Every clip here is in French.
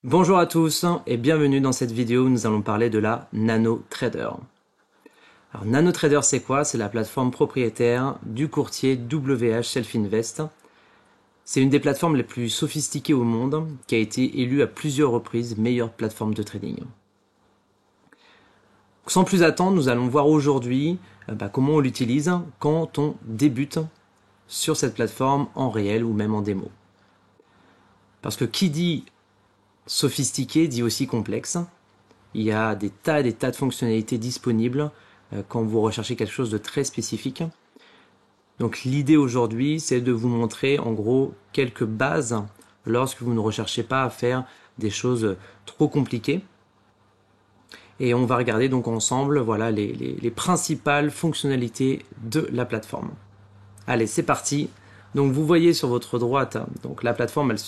Bonjour à tous et bienvenue dans cette vidéo où nous allons parler de la NanoTrader. Alors NanoTrader c'est quoi? C'est la plateforme propriétaire du courtier WH Self Invest. C'est une des plateformes les plus sophistiquées au monde qui a été élue à plusieurs reprises meilleure plateforme de trading. Sans plus attendre, nous allons voir aujourd'hui comment on l'utilise quand on débute sur cette plateforme en réel ou même en démo. Parce que qui dit sophistiqué dit aussi complexe. Il y a des tas de fonctionnalités disponibles quand vous recherchez quelque chose de très spécifique. Donc l'idée aujourd'hui, c'est de vous montrer en gros quelques bases lorsque vous ne recherchez pas à faire des choses trop compliquées. Et on va regarder donc ensemble voilà, les principales fonctionnalités de la plateforme. Allez, c'est parti. Donc vous voyez sur votre droite, donc la plateforme elle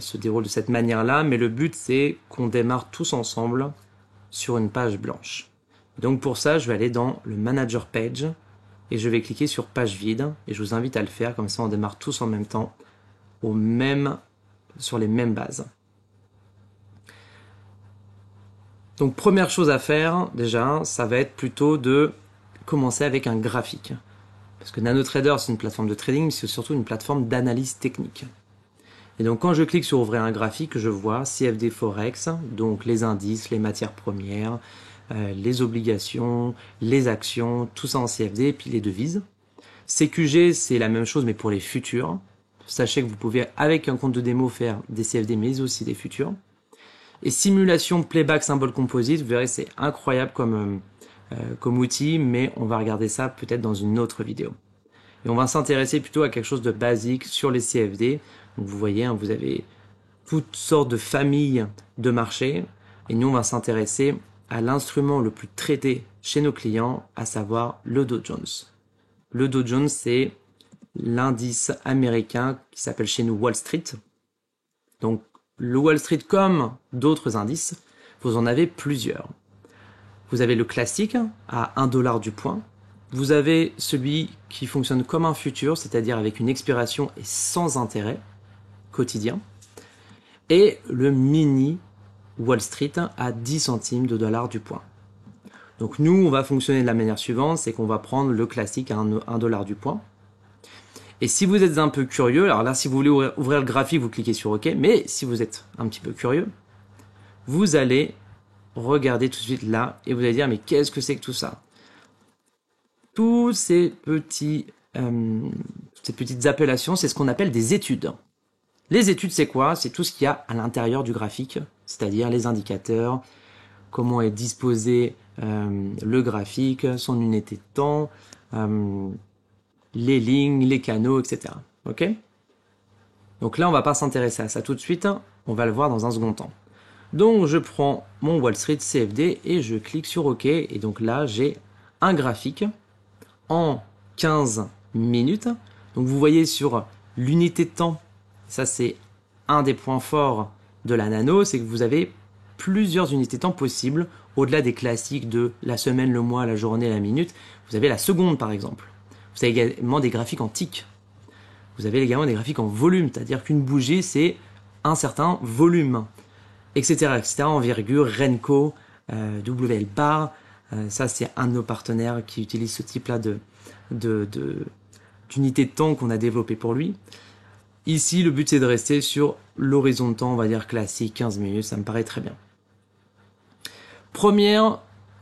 se déroule de cette manière-là, mais le but c'est qu'on démarre tous ensemble sur une page blanche. Donc pour ça, je vais aller dans le Manager Page et je vais cliquer sur Page vide et je vous invite à le faire, comme ça on démarre tous en même temps sur les mêmes bases. Donc première chose à faire déjà, ça va être plutôt de commencer avec un graphique. Parce que NanoTrader c'est une plateforme de trading, mais c'est surtout une plateforme d'analyse technique. Et donc quand je clique sur ouvrir un graphique, je vois CFD Forex, donc les indices, les matières premières, les obligations, les actions, tout ça en CFD, et puis les devises. CQG, c'est la même chose mais pour les futurs. Sachez que vous pouvez avec un compte de démo faire des CFD mais aussi des futurs. Et simulation playback symbole composite, vous verrez c'est incroyable comme outil, mais on va regarder ça peut-être dans une autre vidéo. Et on va s'intéresser plutôt à quelque chose de basique sur les CFD. Donc vous voyez, vous avez toutes sortes de familles de marchés. Et nous, on va s'intéresser à l'instrument le plus traité chez nos clients, à savoir le Dow Jones. Le Dow Jones, c'est l'indice américain qui s'appelle chez nous Wall Street. Donc le Wall Street, comme d'autres indices, vous en avez plusieurs. Vous avez le classique à 1 $ du point. Vous avez celui qui fonctionne comme un futur, c'est-à-dire avec une expiration et sans intérêt quotidien. Et le mini Wall Street à 10 centimes de dollar du point. Donc nous, on va fonctionner de la manière suivante, c'est qu'on va prendre le classique à 1 $ du point. Et si vous êtes un peu curieux, alors là, si vous voulez ouvrir le graphique, vous cliquez sur OK. Mais si vous êtes un petit peu curieux, vous allez regarder tout de suite là et vous allez dire, mais qu'est-ce que c'est que tout ça? Tous ces petites appellations, c'est ce qu'on appelle des études. Les études, c'est quoi? C'est tout ce qu'il y a à l'intérieur du graphique, c'est-à-dire les indicateurs, comment est disposé le graphique, son unité de temps, les lignes, les canaux, etc. Ok? Donc là, on va pas s'intéresser à ça tout de suite, on va le voir dans un second temps. Donc je prends mon Wall Street CFD et je clique sur OK. Et donc là, j'ai un graphique en 15 minutes. Donc vous voyez sur l'unité de temps, ça c'est un des points forts de la nano, c'est que vous avez plusieurs unités de temps possibles, au-delà des classiques de la semaine, le mois, la journée, la minute. Vous avez la seconde par exemple. Vous avez également des graphiques en tick. Vous avez également des graphiques en volume, c'est-à-dire qu'une bougie c'est un certain volume, etc. en virgule, Renko, WL bar. Ça, c'est un de nos partenaires qui utilise ce type-là d'unité de temps qu'on a développé pour lui. Ici, le but, c'est de rester sur l'horizon de temps, on va dire classique, 15 minutes, ça me paraît très bien. Première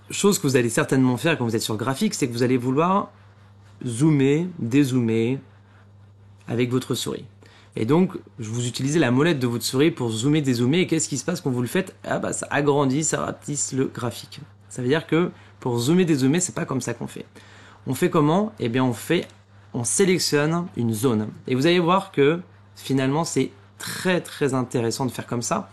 chose que vous allez certainement faire quand vous êtes sur le graphique, c'est que vous allez vouloir zoomer, dézoomer avec votre souris. Et donc, vous utilisez la molette de votre souris pour zoomer, dézoomer. Et qu'est-ce qui se passe quand vous le faites? Ah bah, ça agrandit, ça rapetisse le graphique. Ça veut dire que pour zoomer, dézoomer, c'est pas comme ça qu'on fait. On fait comment? Eh bien, on sélectionne une zone. Et vous allez voir que finalement, c'est très intéressant de faire comme ça.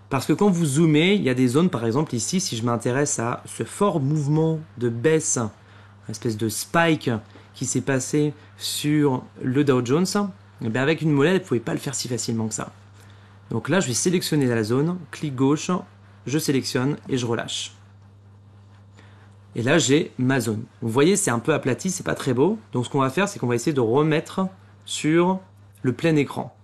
Parce que quand vous zoomez, il y a des zones, par exemple ici, si je m'intéresse à ce fort mouvement de baisse, une espèce de spike qui s'est passé sur le Dow Jones, eh bien avec une molette, vous ne pouvez pas le faire si facilement que ça. Donc là, je vais sélectionner la zone, clic gauche, je sélectionne et je relâche. Et là, j'ai ma zone. Vous voyez, c'est un peu aplati, c'est pas très beau. Donc ce qu'on va faire, c'est qu'on va essayer de remettre sur le plein écran.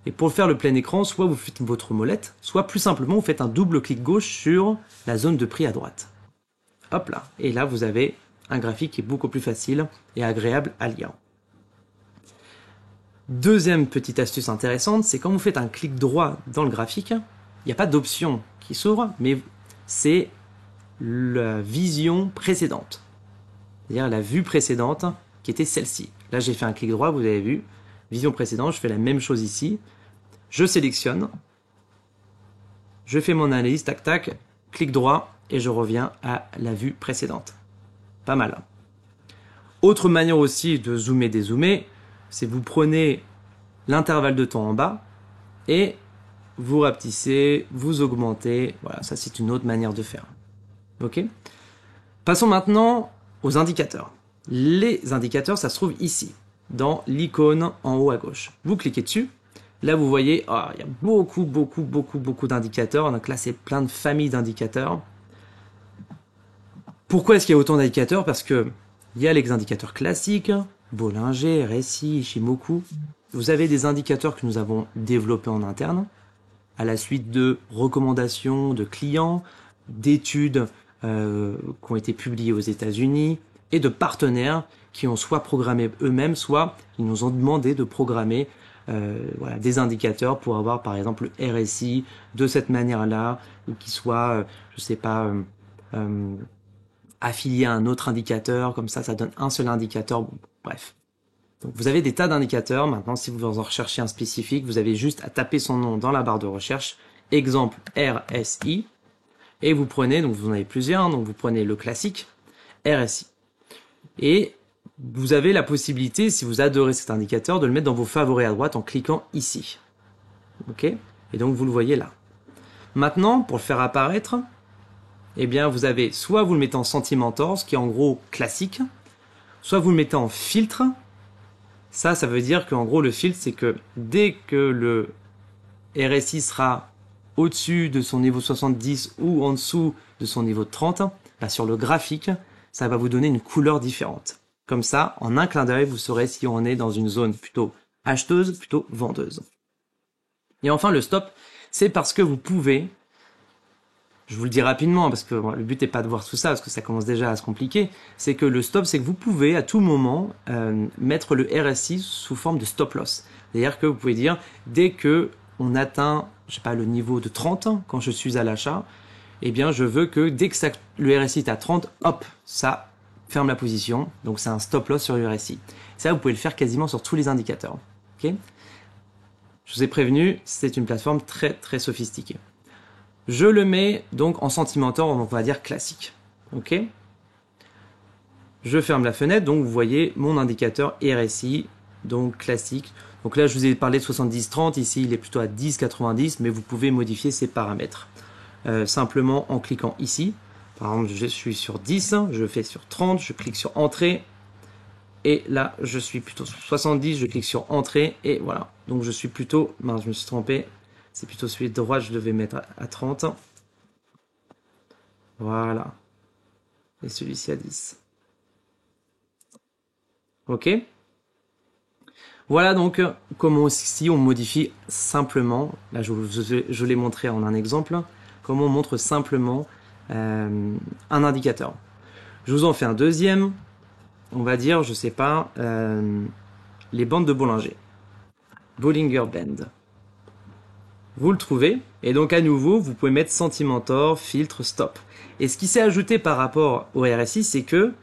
Et pour faire le plein écran, soit vous faites votre molette, soit plus simplement vous faites un double clic gauche sur la zone de prix à droite. Hop là. Et là, vous avez un graphique qui est beaucoup plus facile et agréable à lire. Deuxième petite astuce intéressante, c'est quand vous faites un clic droit dans le graphique, il n'y a pas d'option qui s'ouvre, mais c'est la vision précédente. C'est-à-dire la vue précédente qui était celle-ci. Là, j'ai fait un clic droit, vous avez vu. Vision précédente, je fais la même chose ici. Je sélectionne. Je fais mon analyse, tac, tac, clic droit, et je reviens à la vue précédente. Pas mal. Autre manière aussi de zoomer, dézoomer, c'est vous prenez l'intervalle de temps en bas et vous rapetissez, vous augmentez. Voilà, ça c'est une autre manière de faire. Ok ? Passons maintenant aux indicateurs. Les indicateurs, ça se trouve ici, dans l'icône en haut à gauche. Vous cliquez dessus. Là, vous voyez, il y a beaucoup d'indicateurs. Donc là, c'est plein de familles d'indicateurs. Pourquoi est-ce qu'il y a autant d'indicateurs? Parce que il y a les indicateurs classiques, Bollinger, RSI, Ishimoku. Vous avez des indicateurs que nous avons développés en interne, à la suite de recommandations de clients, d'études qui ont été publiées aux États-Unis, et de partenaires qui ont soit programmé eux-mêmes, soit ils nous ont demandé de programmer voilà, des indicateurs pour avoir par exemple le RSI de cette manière-là, ou qui soit, je sais pas, affilié à un autre indicateur, comme ça donne un seul indicateur, bon, bref. Donc vous avez des tas d'indicateurs. Maintenant, si vous en recherchez un spécifique, vous avez juste à taper son nom dans la barre de recherche, exemple RSI, et vous prenez, donc vous en avez plusieurs, donc vous prenez le classique RSI. Et vous avez la possibilité, si vous adorez cet indicateur, de le mettre dans vos favoris à droite en cliquant ici. Ok ? Et donc vous le voyez là. Maintenant, pour le faire apparaître, eh bien vous avez soit vous le mettez en Sentimentor, ce qui est en gros classique, soit vous le mettez en filtre. Ça veut dire qu'en gros le filtre, c'est que dès que le RSI sera au-dessus de son niveau 70 ou en dessous de son niveau de 30, bah sur le graphique, ça va vous donner une couleur différente. Comme ça, en un clin d'œil, vous saurez si on est dans une zone plutôt acheteuse, plutôt vendeuse. Et enfin, le stop, c'est parce que vous pouvez, je vous le dis rapidement, parce que le but n'est pas de voir tout ça, parce que ça commence déjà à se compliquer, c'est que le stop, c'est que vous pouvez à tout moment mettre le RSI sous forme de stop loss. C'est-à-dire que vous pouvez dire, dès que on atteint, je sais pas, le niveau de 30, quand je suis à l'achat, eh bien, je veux que dès que le RSI est à 30, hop, ça ferme la position. Donc, c'est un stop loss sur le RSI. Ça, vous pouvez le faire quasiment sur tous les indicateurs. Ok ? Je vous ai prévenu, c'est une plateforme très, très sophistiquée. Je le mets donc en Sentimentor, on va dire classique. Ok ? Je ferme la fenêtre, donc vous voyez mon indicateur RSI, donc classique. Donc là, je vous ai parlé de 70-30, ici il est plutôt à 10-90, mais vous pouvez modifier ces paramètres. Simplement en cliquant ici. Par exemple, je suis sur 10, je fais sur 30, je clique sur Entrée. Et là, je suis plutôt sur 70, je clique sur Entrée. Et voilà. Donc je suis plutôt... Mince, je me suis trompé. C'est plutôt celui de droite, je devais mettre à 30. Voilà. Et celui-ci à 10. Ok. Voilà donc comment aussi on modifie simplement. Là, je l'ai montré en un exemple. Comment on montre simplement un indicateur. Je vous en fais un deuxième. On va dire, je sais pas, les bandes de Bollinger. Bollinger Band. Vous le trouvez. Et donc à nouveau, vous pouvez mettre Sentimentor, filtre, stop. Et ce qui s'est ajouté par rapport au RSI, c'est que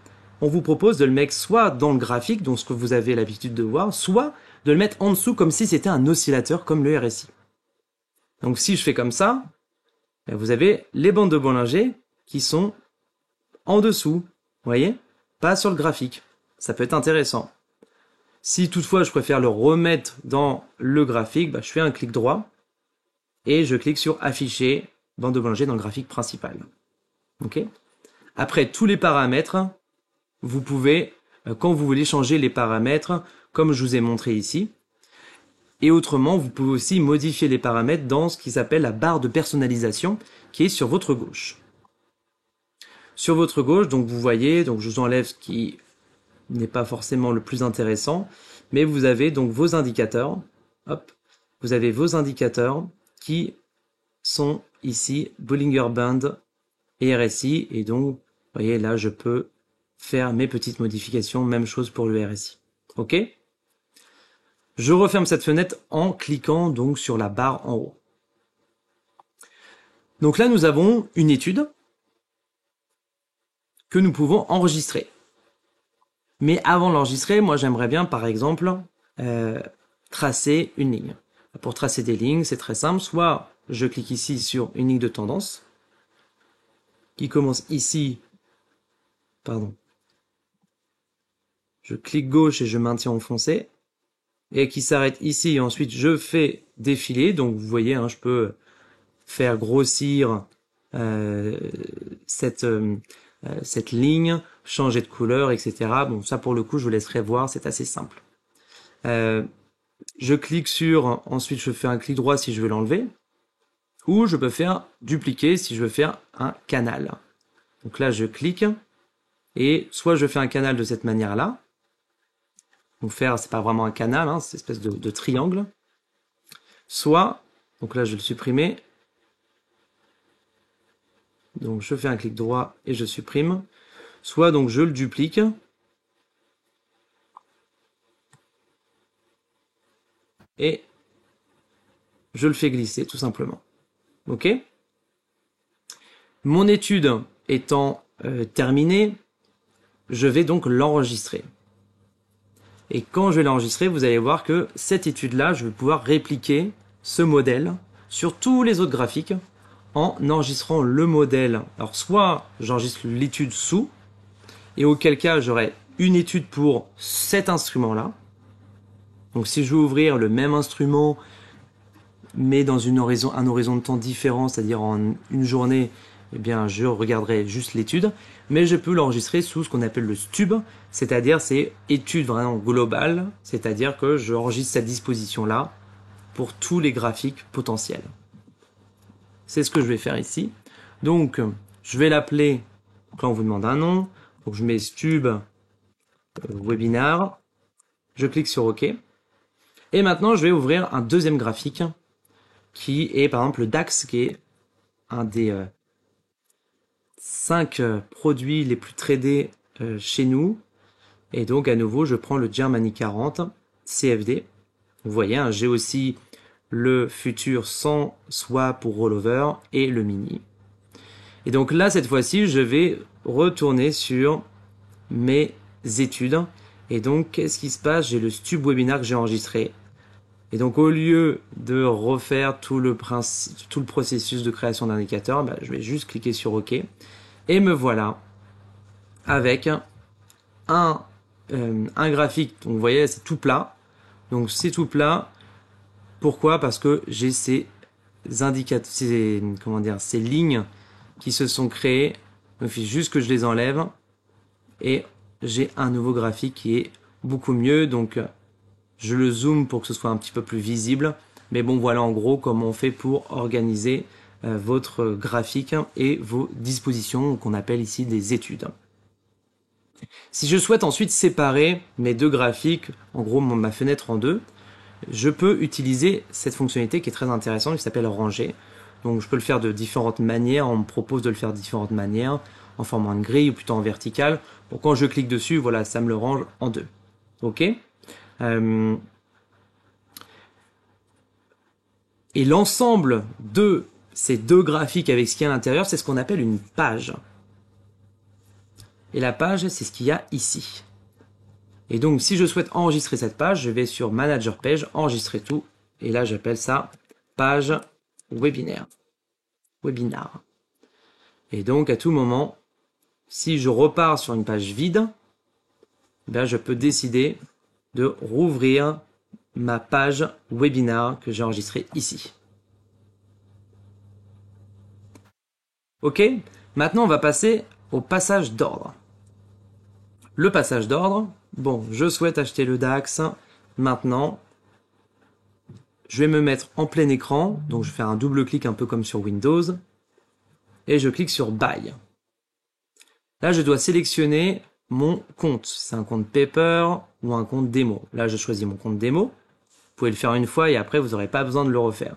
on vous propose de le mettre soit dans le graphique, donc ce que vous avez l'habitude de voir, soit de le mettre en dessous comme si c'était un oscillateur comme le RSI. Donc si je fais comme ça, vous avez les bandes de Bollinger qui sont en dessous, vous voyez, pas sur le graphique. Ça peut être intéressant. Si toutefois je préfère le remettre dans le graphique, bah, je fais un clic droit et je clique sur afficher bande de Bollinger dans le graphique principal. Okay. Après tous les paramètres, vous pouvez, quand vous voulez changer les paramètres, comme je vous ai montré ici, et autrement, vous pouvez aussi modifier les paramètres dans ce qui s'appelle la barre de personnalisation qui est sur votre gauche. Sur votre gauche, donc vous voyez, donc je vous enlève ce qui n'est pas forcément le plus intéressant, mais vous avez donc vos indicateurs. Hop, vous avez vos indicateurs qui sont ici Bollinger Band et RSI. Et donc, vous voyez, là, je peux faire mes petites modifications. Même chose pour le RSI. OK? Je referme cette fenêtre en cliquant donc sur la barre en haut. Donc là, nous avons une étude que nous pouvons enregistrer. Mais avant de l'enregistrer, moi j'aimerais bien par exemple tracer une ligne. Pour tracer des lignes, c'est très simple. Soit je clique ici sur une ligne de tendance qui commence ici. Pardon. Je clique gauche et je maintiens enfoncé. Et qui s'arrête ici. Et ensuite je fais défiler. Donc vous voyez, hein, je peux faire grossir cette ligne, changer de couleur, etc. Bon, ça pour le coup, je vous laisserai voir, c'est assez simple. Je clique sur, ensuite je fais un clic droit si je veux l'enlever, ou je peux faire dupliquer si je veux faire un canal. Donc là, je clique, et soit je fais un canal de cette manière-là, donc faire, c'est pas vraiment un canal, hein, c'est une espèce de triangle, soit, donc là je vais le supprimer, donc je fais un clic droit et je supprime, soit donc je le duplique, et je le fais glisser tout simplement. OK? Mon étude étant terminée, je vais donc l'enregistrer. Et quand je vais l'enregistrer, vous allez voir que cette étude-là, je vais pouvoir répliquer ce modèle sur tous les autres graphiques en enregistrant le modèle. Alors soit j'enregistre l'étude sous, et auquel cas j'aurai une étude pour cet instrument-là. Donc si je veux ouvrir le même instrument, mais dans un horizon de temps différent, c'est-à-dire en une journée, eh bien je regarderai juste l'étude, mais je peux l'enregistrer sous ce qu'on appelle le STUB, c'est-à-dire c'est étude vraiment globale, c'est-à-dire que j'enregistre cette disposition-là pour tous les graphiques potentiels. C'est ce que je vais faire ici. Donc, je vais l'appeler, quand on vous demande un nom, donc je mets STUB webinar, je clique sur OK, et maintenant je vais ouvrir un deuxième graphique qui est par exemple le DAX, qui est un des 5 produits les plus tradés chez nous. Et donc à nouveau, je prends le Germany 40 CFD. Vous voyez, hein, j'ai aussi le futur sans swap ou rollover et le mini. Et donc là, cette fois-ci, je vais retourner sur mes études. Et donc, qu'est-ce qui se passe? J'ai le Stub Webinar que j'ai enregistré. Et donc, au lieu de refaire tout le processus de création d'indicateurs, bah, je vais juste cliquer sur OK. Et me voilà avec un graphique. Donc, vous voyez, c'est tout plat. Donc, c'est tout plat. Pourquoi? Parce que j'ai ces indicateurs, ces lignes qui se sont créées. Donc, il faut juste que je les enlève. Et j'ai un nouveau graphique qui est beaucoup mieux. Donc, je le zoome pour que ce soit un petit peu plus visible. Mais bon, voilà en gros comment on fait pour organiser votre graphique et vos dispositions qu'on appelle ici des études. Si je souhaite ensuite séparer mes deux graphiques, en gros ma fenêtre en deux, je peux utiliser cette fonctionnalité qui est très intéressante, qui s'appelle ranger. Donc je peux le faire de différentes manières, on me propose de le faire de différentes manières, en formant une grille ou plutôt en verticale. Bon, quand je clique dessus, voilà, ça me le range en deux. OK? Et l'ensemble de ces deux graphiques avec ce qu'il y a à l'intérieur, c'est ce qu'on appelle une page. Et la page, c'est ce qu'il y a ici. Et donc, si je souhaite enregistrer cette page, je vais sur Manager Page, enregistrer tout. Et là, j'appelle ça page webinaire. Webinar. Et donc, à tout moment, si je repars sur une page vide, ben, je peux décider de rouvrir ma page webinar que j'ai enregistrée ici. OK? Maintenant, on va passer au passage d'ordre. Le passage d'ordre, bon, je souhaite acheter le DAX. Maintenant, je vais me mettre en plein écran. Donc, je fais un double clic un peu comme sur Windows. Et je clique sur Buy. Là, je dois sélectionner mon compte. C'est un compte Paper ou un compte démo. Là, je choisis mon compte démo. pouvez le faire une fois et après, vous n'aurez pas besoin de le refaire.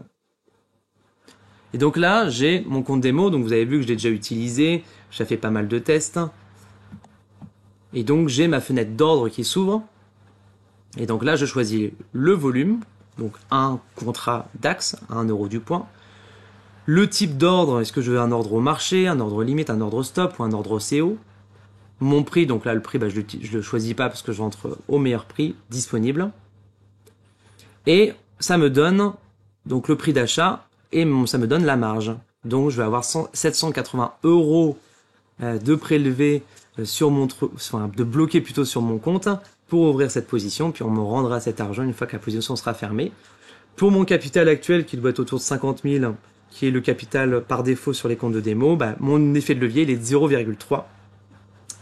Et donc là, j'ai mon compte démo. Donc vous avez vu que je l'ai déjà utilisé. J'ai fait pas mal de tests. Et donc j'ai ma fenêtre d'ordre qui s'ouvre. Et donc là, je choisis le volume. Donc un contrat DAX, à 1 euro du point. Le type d'ordre, est-ce que je veux un ordre au marché, un ordre limite, un ordre stop ou un ordre CO. Mon prix, donc là le prix, je le choisis pas parce que je rentre au meilleur prix disponible. Et ça me donne donc le prix d'achat et ça me donne la marge. Donc je vais avoir 780 euros de prélevé sur mon de bloquer plutôt sur mon compte pour ouvrir cette position, puis on me rendra cet argent une fois que la position sera fermée. Pour mon capital actuel qui doit être autour de 50 000, qui est le capital par défaut sur les comptes de démo, mon effet de levier il est de 0,3.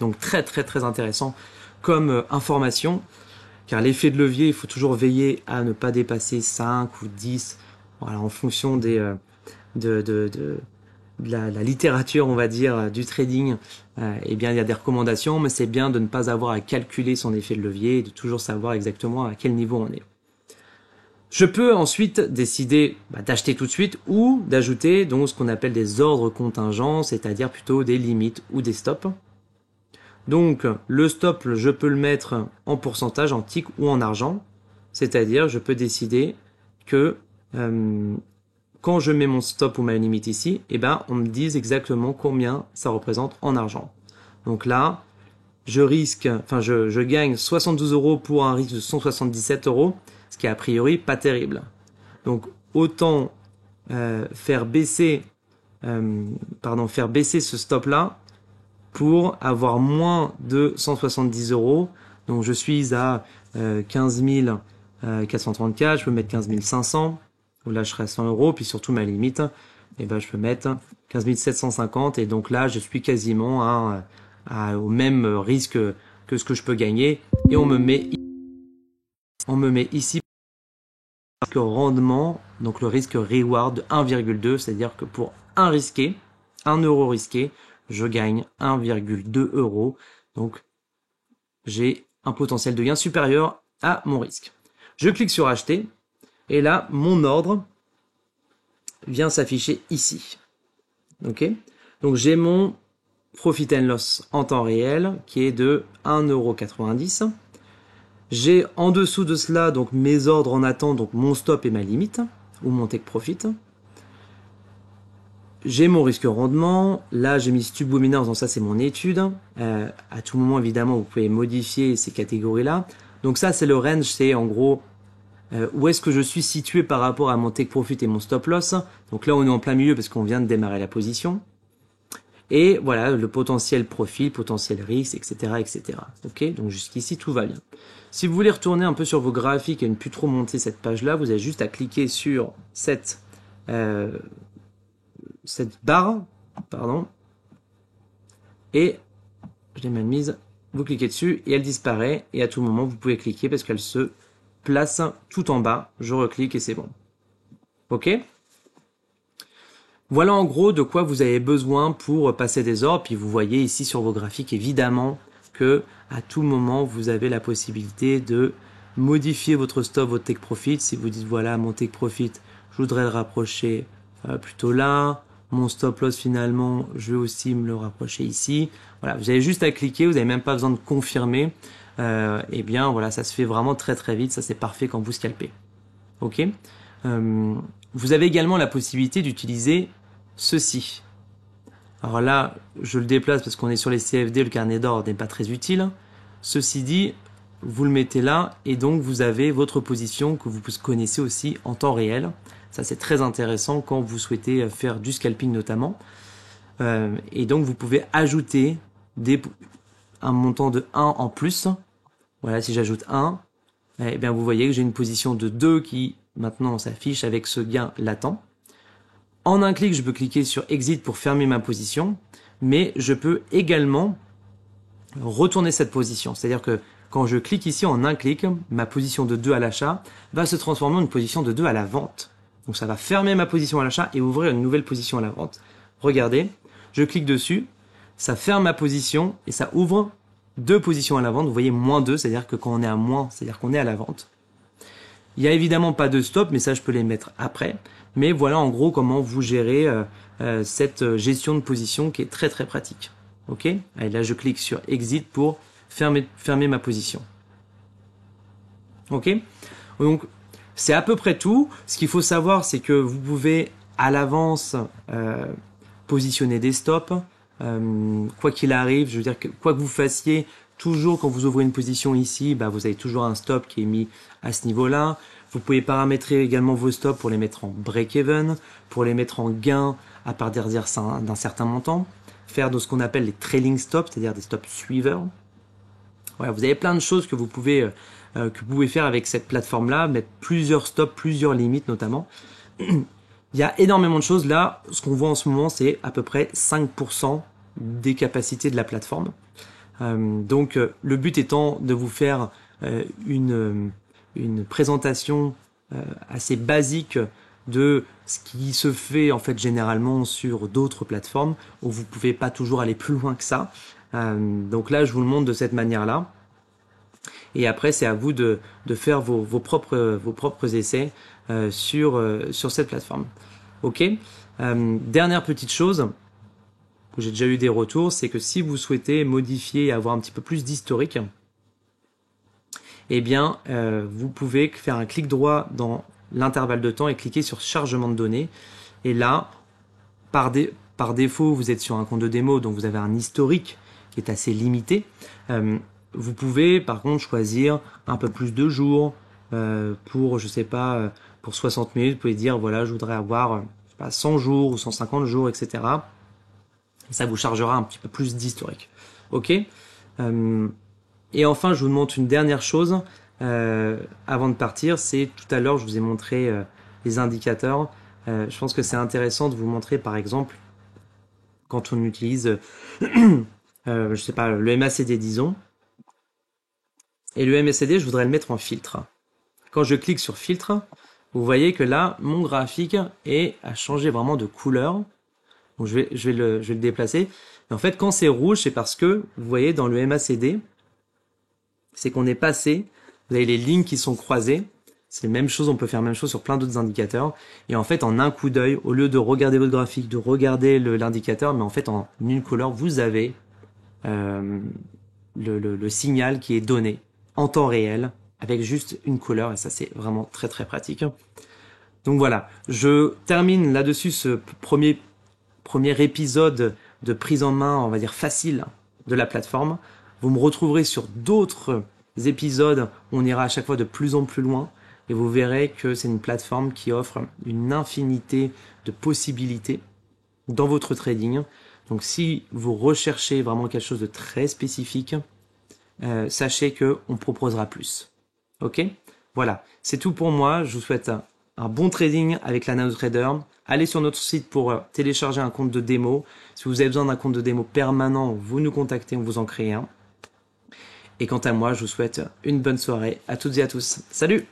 Donc très très très intéressant comme information, car l'effet de levier, il faut toujours veiller à ne pas dépasser 5 ou 10, voilà, en fonction de la littérature, on va dire, du trading. Eh bien, il y a des recommandations, mais c'est bien de ne pas avoir à calculer son effet de levier et de toujours savoir exactement à quel niveau on est. Je peux ensuite décider d'acheter tout de suite ou d'ajouter donc ce qu'on appelle des ordres contingents, c'est-à-dire plutôt des limites ou des stops. Donc, le stop, je peux le mettre en pourcentage, en tick ou en argent. C'est-à-dire, je peux décider que quand je mets mon stop ou ma limite ici, on me dise exactement combien ça représente en argent. Donc là, je gagne 72 euros pour un risque de 177 euros, ce qui est a priori pas terrible. Donc, autant faire baisser ce stop-là, pour avoir moins de 170 euros. Donc je suis à 15 434, je peux mettre 15 500, où là je serai à 100 euros, puis surtout ma limite, je peux mettre 15 750, et donc là je suis quasiment au même risque que ce que je peux gagner, et on me met ici le risque rendement, donc le risque reward de 1,2, c'est-à-dire que pour un euro risqué, je gagne 1,2 euros. Donc, j'ai un potentiel de gain supérieur à mon risque. Je clique sur acheter. Et là, mon ordre vient s'afficher ici. Ok? Donc, j'ai mon profit and loss en temps réel qui est de 1,90 €. J'ai en dessous de cela donc mes ordres en attente, donc mon stop et ma limite, ou mon take profit. J'ai mon risque rendement, là j'ai mis Stub Webinars, donc ça c'est mon étude. À tout moment évidemment vous pouvez modifier ces catégories-là. Donc ça c'est le range, c'est en gros où est-ce que je suis situé par rapport à mon take profit et mon stop loss. Donc là on est en plein milieu parce qu'on vient de démarrer la position. Et voilà le potentiel profit, potentiel risque, etc. etc. Ok, donc jusqu'ici tout va bien. Si vous voulez retourner un peu sur vos graphiques et ne plus trop monter cette page-là, vous avez juste à cliquer sur cette barre, et je l'ai mal mise, vous cliquez dessus et elle disparaît, et à tout moment vous pouvez cliquer parce qu'elle se place tout en bas, je reclique et c'est bon. Ok? Voilà en gros de quoi vous avez besoin pour passer des ordres, puis vous voyez ici sur vos graphiques évidemment que à tout moment vous avez la possibilité de modifier votre stop, votre take profit. Si vous dites voilà mon take profit, je voudrais le rapprocher plutôt là. Mon stop loss finalement, je vais aussi me le rapprocher ici. Voilà, vous avez juste à cliquer, vous n'avez même pas besoin de confirmer. Et bien voilà, ça se fait vraiment très très vite, ça c'est parfait quand vous scalpez. Ok. Vous avez également la possibilité d'utiliser ceci. Alors là, je le déplace parce qu'on est sur les CFD, le carnet d'ordre n'est pas très utile. Ceci dit, vous le mettez là et donc vous avez votre position que vous connaissez aussi en temps réel. Ça c'est très intéressant quand vous souhaitez faire du scalping notamment. Et donc vous pouvez ajouter un montant de 1 en plus. Voilà, si j'ajoute 1, eh bien vous voyez que j'ai une position de 2 qui maintenant s'affiche avec ce gain latent. En un clic, je peux cliquer sur Exit pour fermer ma position, mais je peux également retourner cette position. C'est-à-dire que quand je clique ici en un clic, ma position de 2 à l'achat va se transformer en une position de 2 à la vente. Donc ça va fermer ma position à l'achat et ouvrir une nouvelle position à la vente. Regardez, je clique dessus, ça ferme ma position et ça ouvre 2 positions à la vente. Vous voyez moins 2, c'est-à-dire que quand on est à moins, c'est-à-dire qu'on est à la vente. Il n'y a évidemment pas de stop, mais ça je peux les mettre après. Mais voilà en gros comment vous gérez cette gestion de position qui est très très pratique. Ok. Allez, là je clique sur Exit pour fermer ma position. Ok. Donc c'est à peu près tout. Ce qu'il faut savoir, c'est que vous pouvez à l'avance positionner des stops. Quoi qu'il arrive, je veux dire que quoi que vous fassiez, toujours quand vous ouvrez une position ici, bah, vous avez toujours un stop qui est mis à ce niveau-là. Vous pouvez paramétrer également vos stops pour les mettre en break-even, pour les mettre en gain à partir d'un certain montant, faire de ce qu'on appelle les trailing stops, c'est-à-dire des stops suiveurs. Voilà, vous avez plein de choses que vous pouvez faire avec cette plateforme-là, mettre plusieurs stops, plusieurs limites notamment. Il y a énormément de choses. Là, ce qu'on voit en ce moment, c'est à peu près 5% des capacités de la plateforme. Donc, le but étant de vous faire une présentation assez basique de ce qui se fait en fait généralement sur d'autres plateformes où vous pouvez pas toujours aller plus loin que ça. Donc là, je vous le montre de cette manière-là. Et après, c'est à vous de faire vos propres essais sur cette plateforme. Ok. Dernière petite chose où j'ai déjà eu des retours, c'est que si vous souhaitez modifier et avoir un petit peu plus d'historique, eh bien, vous pouvez faire un clic droit dans l'intervalle de temps et cliquer sur chargement de données. Et là, par défaut, vous êtes sur un compte de démo, donc vous avez un historique qui est assez limité. Vous pouvez, par contre, choisir un peu plus de jours pour, je sais pas, pour 60 minutes. Vous pouvez dire, voilà, je voudrais avoir, je sais pas, 100 jours ou 150 jours, etc. Et ça vous chargera un petit peu plus d'historique. Ok. Et enfin, je vous montre une dernière chose avant de partir. C'est tout à l'heure, je vous ai montré les indicateurs. Je pense que c'est intéressant de vous montrer, par exemple, quand on utilise, je sais pas, le MACD, disons. Et le MACD, je voudrais le mettre en filtre. Quand je clique sur filtre, vous voyez que là, mon graphique a changé vraiment de couleur. Donc je vais le déplacer. Et en fait, quand c'est rouge, c'est parce que, vous voyez, dans le MACD, c'est qu'on est passé, vous avez les lignes qui sont croisées. C'est la même chose, on peut faire la même chose sur plein d'autres indicateurs. Et en fait, en un coup d'œil, au lieu de regarder votre graphique, de regarder l'indicateur, mais en fait, en une couleur, vous avez le signal qui est donné en temps réel avec juste une couleur. Et ça, c'est vraiment très, très pratique. Donc voilà, je termine là-dessus ce premier épisode de prise en main, on va dire facile, de la plateforme. Vous me retrouverez sur d'autres épisodes où on ira à chaque fois de plus en plus loin et vous verrez que c'est une plateforme qui offre une infinité de possibilités dans votre trading. Donc si vous recherchez vraiment quelque chose de très spécifique, sachez qu'on proposera plus. Ok? Voilà, c'est tout pour moi. Je vous souhaite un bon trading avec la NanoTrader. Allez sur notre site pour télécharger un compte de démo. Si vous avez besoin d'un compte de démo permanent, vous nous contactez, on vous en crée un. Et quant à moi, je vous souhaite une bonne soirée à toutes et à tous. Salut!